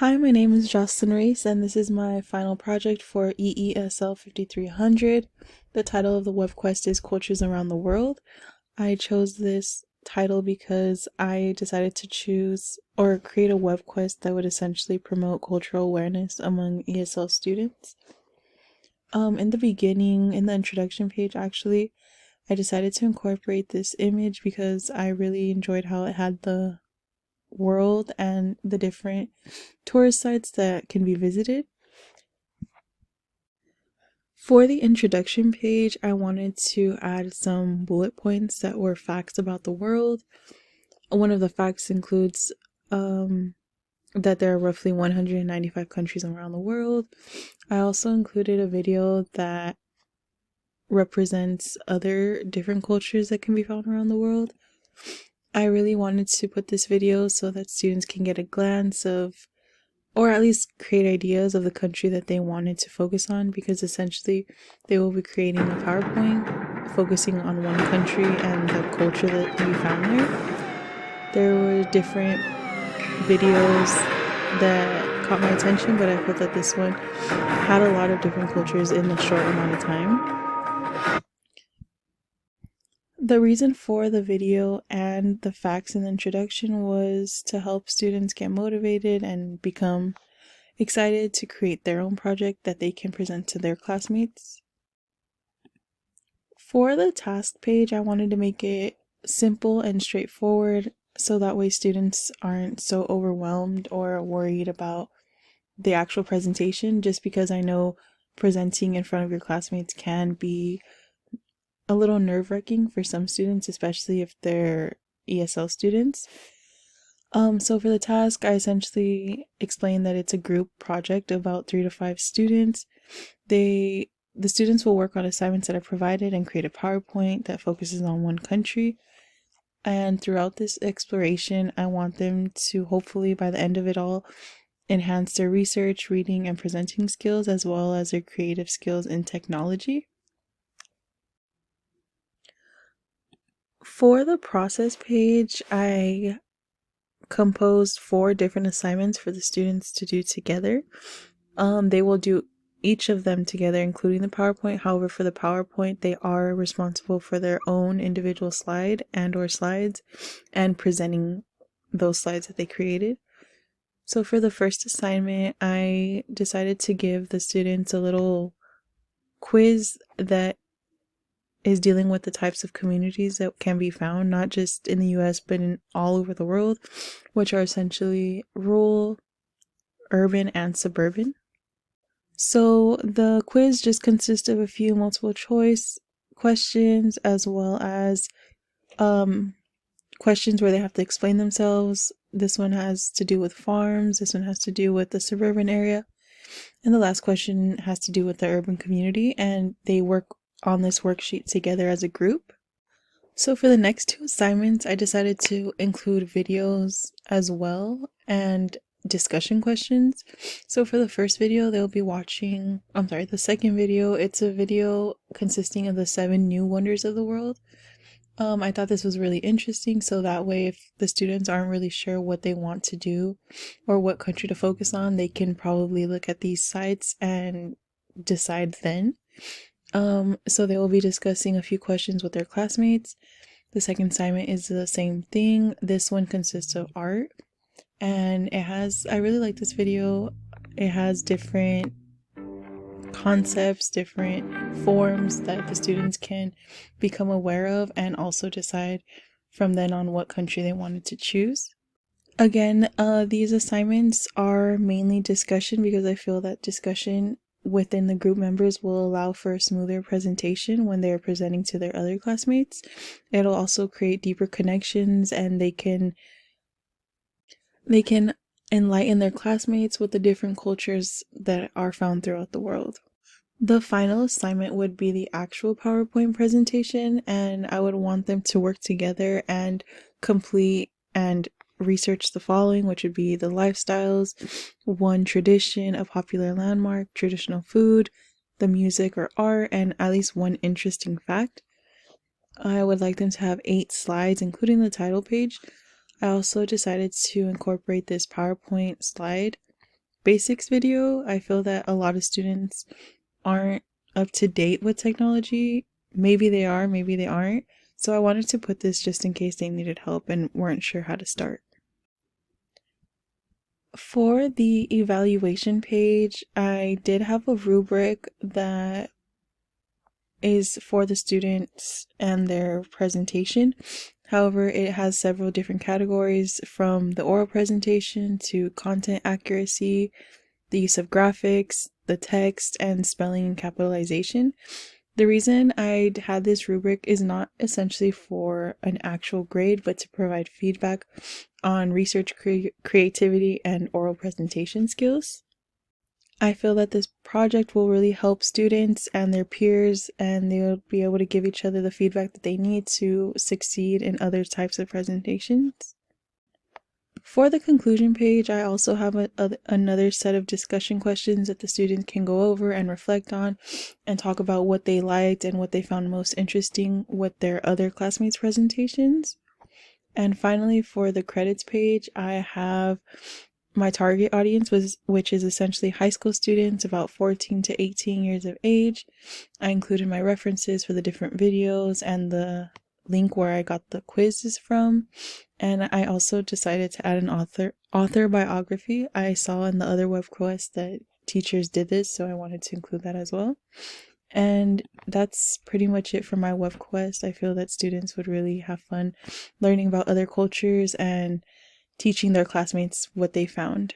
Hi, my name is Jocelyne Ruiz, and this is my final project for EESL 5300. The title of the Webquest is Cultures Around the World. I chose this title because I decided to choose or create a Webquest that would essentially promote cultural awareness among ESL students. In the beginning, in the introduction page, actually, I decided to incorporate this image because I really enjoyed how it had the world and the different tourist sites that can be visited. For the introduction page, I wanted to add some bullet points that were facts about the world. One of the facts includes that there are roughly 195 countries around the world. I also included a video that represents other different cultures that can be found around the world. I really wanted to put this video so that students can get a glance of, or at least create ideas of the country that they wanted to focus on, because essentially they will be creating a PowerPoint focusing on one country and the culture that can be found there. There were different videos that caught my attention, but I felt that this one had a lot of different cultures in a short amount of time. The reason for the video and the facts in the introduction was to help students get motivated and become excited to create their own project that they can present to their classmates. For the task page, I wanted to make it simple and straightforward so that way students aren't so overwhelmed or worried about the actual presentation, just because I know presenting in front of your classmates can be a little nerve-wracking for some students, especially if they're ESL students. So for the task, I essentially explained that it's a group project of about 3 to 5 students. The students will work on assignments that are provided and create a PowerPoint that focuses on one country. And throughout this exploration, I want them to hopefully, by the end of it all, enhance their research, reading, and presenting skills, as well as their creative skills in technology. For the process page, I composed 4 different assignments for the students to do together. They will do each of them together, including the PowerPoint. However, for the PowerPoint, they are responsible for their own individual slide and or slides and presenting those slides that they created. So for the first assignment, I decided to give the students a little quiz that is dealing with the types of communities that can be found, not just in the US, but in all over the world, which are essentially rural, urban, and suburban. So the quiz just consists of a few multiple choice questions, as well as questions where they have to explain themselves. This one has to do with farms, this one has to do with the suburban area, and the last question has to do with the urban community, and they work on this worksheet together as a group. So for the next 2 assignments, I decided to include videos as well and discussion questions. So for the first video, they'll be watching, the second video, it's a video consisting of the 7 new wonders of the world. I thought this was really interesting, so that way if the students aren't really sure what they want to do or what country to focus on, they can probably look at these sites and decide then. So they will be discussing a few questions with their classmates. The second assignment is the same thing. This one consists of art, and I really like this video. It has different concepts, different forms that the students can become aware of and also decide from then on what country they wanted to choose. Again, these assignments are mainly discussion because I feel that discussion within the group members will allow for a smoother presentation when they're presenting to their other classmates. It'll also create deeper connections, and they can enlighten their classmates with the different cultures that are found throughout the world. The final assignment would be the actual PowerPoint presentation, and I would want them to work together and complete and research the following, which would be the lifestyles, one tradition, a popular landmark, traditional food, the music or art, and at least one interesting fact. I would like them to have 8 slides, including the title page. I also decided to incorporate this PowerPoint slide basics video. I feel that a lot of students aren't up to date with technology. Maybe they are, maybe they aren't. So I wanted to put this just in case they needed help and weren't sure how to start. For the evaluation page, I did have a rubric that is for the students and their presentation. However, it has several different categories, from the oral presentation to content accuracy, the use of graphics, the text, and spelling and capitalization. The reason I had this rubric is not essentially for an actual grade, but to provide feedback on research creativity and oral presentation skills. I feel that this project will really help students and their peers, and they'll be able to give each other the feedback that they need to succeed in other types of presentations. For the conclusion page, I also have another set of discussion questions that the students can go over and reflect on and talk about what they liked and what they found most interesting with their other classmates' presentations. And finally, for the credits page, I have my target audience, which is essentially high school students about 14 to 18 years of age. I included my references for the different videos and the link where I got the quizzes from. And I also decided to add an author biography. I saw in the other Webquest that teachers did this, so I wanted to include that as well. And that's pretty much it for my Webquest. I feel that students would really have fun learning about other cultures and teaching their classmates what they found.